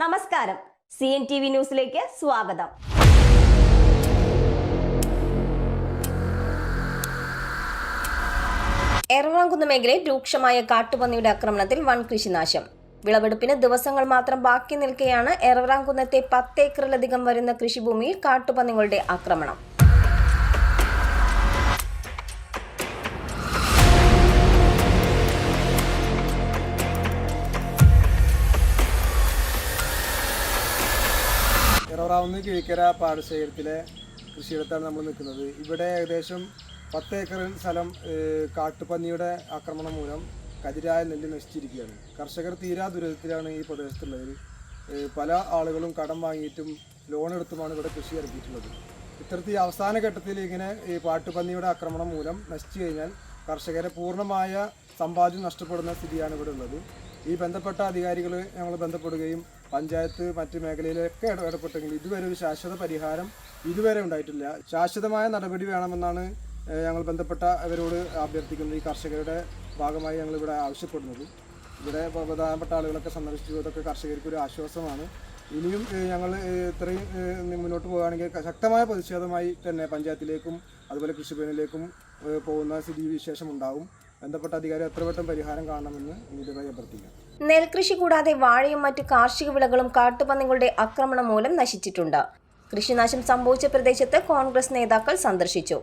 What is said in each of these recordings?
നമസ്കാരം, CNTV ന്യൂസിലേക്ക് സ്വാഗതം. എറണാകുളം മേഖലയിൽ രൂക്ഷമായ കാട്ടുപന്നിയുടെ ആക്രമണത്തിൽ വൻ കൃഷിനാശം. വിളവെടുപ്പിന് ദിവസങ്ങൾ മാത്രം ബാക്കി നിൽക്കെയാണ് എറണാകുളത്തെ 10 ഏക്കറിലധികം വരുന്ന കൃഷിഭൂമിയിൽ കാട്ടുപന്നികളുടെ ആക്രമണം. എറണാകുളം കിഴിക്കര പാടശേഖരത്തിലെ കൃഷിയിടത്താണ് നമ്മൾ നിൽക്കുന്നത്. ഇവിടെ ഏകദേശം 10 ഏക്കർ സ്ഥലം കാട്ടുപന്നിയുടെ ആക്രമണം മൂലം കതിരായ നെല്ല് നശിച്ചിരിക്കുകയാണ്. കർഷകർ തീരാ ദുരിതത്തിലാണ് ഈ പ്രദേശത്തുള്ളത്. പല ആളുകളും കടം വാങ്ങിയിട്ടും ലോൺ എടുത്തുമാണ് ഇവിടെ കൃഷി ഇറക്കിയിട്ടുള്ളത്. ഇത്തരത്തിൽ അവസാന ഘട്ടത്തിൽ ഇങ്ങനെ ഈ കാട്ടുപന്നിയുടെ ആക്രമണം മൂലം നശിച്ചു കഴിഞ്ഞാൽ കർഷകരെ പൂർണ്ണമായ സമ്പാദ്യം നഷ്ടപ്പെടുന്ന സ്ഥിതിയാണ് ഇവിടെ ഉള്ളത്. ഈ ബന്ധപ്പെട്ട അധികാരികൾ ഞങ്ങൾ ബന്ധപ്പെടുകയും പഞ്ചായത്ത് മറ്റ് മേഖലയിലൊക്കെ ഇടപെട്ടെങ്കിൽ ഇതുവരെ ഒരു ശാശ്വത പരിഹാരം ഇതുവരെ ഉണ്ടായിട്ടില്ല. ശാശ്വതമായ നടപടി വേണമെന്നാണ് ഞങ്ങൾ ബന്ധപ്പെട്ട അവരോട് അഭ്യർത്ഥിക്കുന്നത്. ഈ കർഷകരുടെ ഭാഗമായി ഞങ്ങളിവിടെ ആവശ്യപ്പെടുന്നത്. ഇവിടെ പ്രധാനപ്പെട്ട ആളുകളൊക്കെ സന്ദർശിച്ചു. ഇതൊക്കെ കർഷകർക്ക് ഒരു ആശ്വാസമാണ്. ഇനിയും ഞങ്ങൾ ഇത്രയും മുന്നോട്ട് പോകുകയാണെങ്കിൽ ശക്തമായ പ്രതിഷേധമായി തന്നെ പഞ്ചായത്തിലേക്കും അതുപോലെ കൃഷിഭവനിലേക്കും പോകുന്ന സ്ഥിതിവിശേഷം ഉണ്ടാവും. ബന്ധപ്പെട്ട അധികാരി എത്രവട്ടം പരിഹാരം കാണണമെന്ന് നീതിപരമായി അഭ്യർത്ഥിക്കാം. നെൽകൃഷി കൂടാതെ വാഴയും മറ്റ് കാർഷിക വിളകളും കാട്ടുപന്നികളുടെ ആക്രമണം മൂലം നശിച്ചിട്ടുണ്ട്. കൃഷിനാശം സംഭവിച്ച പ്രദേശത്ത് കോൺഗ്രസ് നേതാക്കൾ സന്ദർശിച്ചു.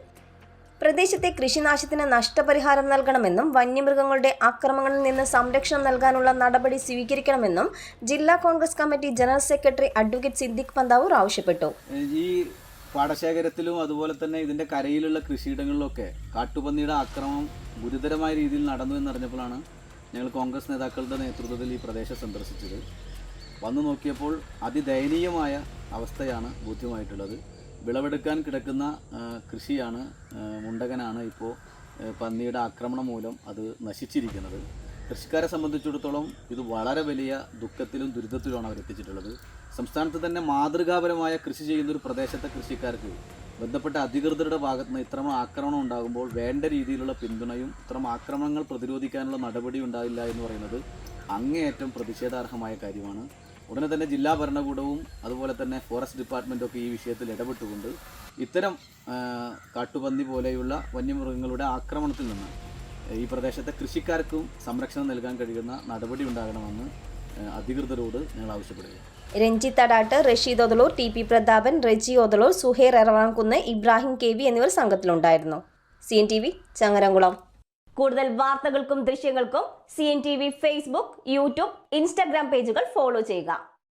പ്രദേശത്തെ കൃഷിനാശത്തിന് നഷ്ടപരിഹാരം നൽകണമെന്നും വന്യമൃഗങ്ങളുടെ ആക്രമണങ്ങളിൽ നിന്ന് സംരക്ഷണം നൽകാനുള്ള നടപടി സ്വീകരിക്കണമെന്നും ജില്ലാ Congress committee general secretary advocate Siddique Panthavoor ആവശ്യപ്പെട്ടു. ഈ പാടശേഖരത്തിലും അതുപോലെ തന്നെ ഇതിൻ്റെ കരയിലുള്ള കൃഷിയിടങ്ങളിലൊക്കെ കാട്ടുപന്നിയുടെ ആക്രമണം ഗുരുതരമായ രീതിയിൽ നടന്നു എന്നറിഞ്ഞപ്പോഴാണ് ഞങ്ങൾ കോൺഗ്രസ് നേതാക്കളുടെ നേതൃത്വത്തിൽ ഈ പ്രദേശം സന്ദർശിച്ചത്. വന്നു നോക്കിയപ്പോൾ അതിദയനീയമായ അവസ്ഥയാണ് ബോധ്യമായിട്ടുള്ളത്. വിളവെടുക്കാൻ കിടക്കുന്ന കൃഷിയാണ്, മുണ്ടകനാണ് ഇപ്പോൾ പന്നിയുടെ ആക്രമണം മൂലം അത് നശിച്ചിരിക്കുന്നത്. കൃഷിക്കാരെ സംബന്ധിച്ചിടത്തോളം ഇത് വളരെ വലിയ ദുഃഖത്തിലും ദുരിതത്തിലുമാണ് അവരെത്തിച്ചിട്ടുള്ളത്. സംസ്ഥാനത്ത് തന്നെ മാതൃകാപരമായ കൃഷി ചെയ്യുന്നൊരു പ്രദേശത്തെ കൃഷിക്കാർക്ക് ബന്ധപ്പെട്ട അധികൃതരുടെ ഭാഗത്ത് നിന്ന് ഇത്തരം ആക്രമണം ഉണ്ടാകുമ്പോൾ വേണ്ട രീതിയിലുള്ള പിന്തുണയും ഇത്തരം ആക്രമണങ്ങൾ പ്രതിരോധിക്കാനുള്ള നടപടി ഉണ്ടാവില്ല എന്ന് പറയുന്നത് അങ്ങേയറ്റം പ്രതിഷേധാർഹമായ കാര്യമാണ്. ഉടനെ തന്നെ ജില്ലാ ഭരണകൂടവും അതുപോലെ തന്നെ ഫോറസ്റ്റ് ഡിപ്പാർട്ട്മെൻറ്റൊക്കെ ഈ വിഷയത്തിൽ ഇടപെട്ടുകൊണ്ട് ഇത്തരം കാട്ടുപന്നി പോലെയുള്ള വന്യമൃഗങ്ങളുടെ ആക്രമണത്തിൽ നിന്ന് ഈ പ്രദേശത്തെ കൃഷിക്കാർക്കും സംരക്ഷണം നൽകാൻ കഴിയുന്ന നടപടി ഉണ്ടാകണമെന്ന് അധികൃതരോട് ഞങ്ങൾ ആവശ്യപ്പെടുകയാണ്. രഞ്ജിത്ത് അടാട്ട്, റഷീദ് ഒതളൂർ, TP പ്രതാപൻ, റെജി ഒതളൂർ, സുഹൈർ എറവാങ്കുന്ന്, ഇബ്രാഹിം KV എന്നിവർ സംഘത്തിലുണ്ടായിരുന്നു. CNTV ചങ്ങരംകുളം. കൂടുതൽ വാർത്തകൾക്കും ദൃശ്യങ്ങൾക്കും CNTV ഫേസ്ബുക്ക്, യൂട്യൂബ്, ഇൻസ്റ്റാഗ്രാം പേജുകൾ ഫോളോ ചെയ്യുക.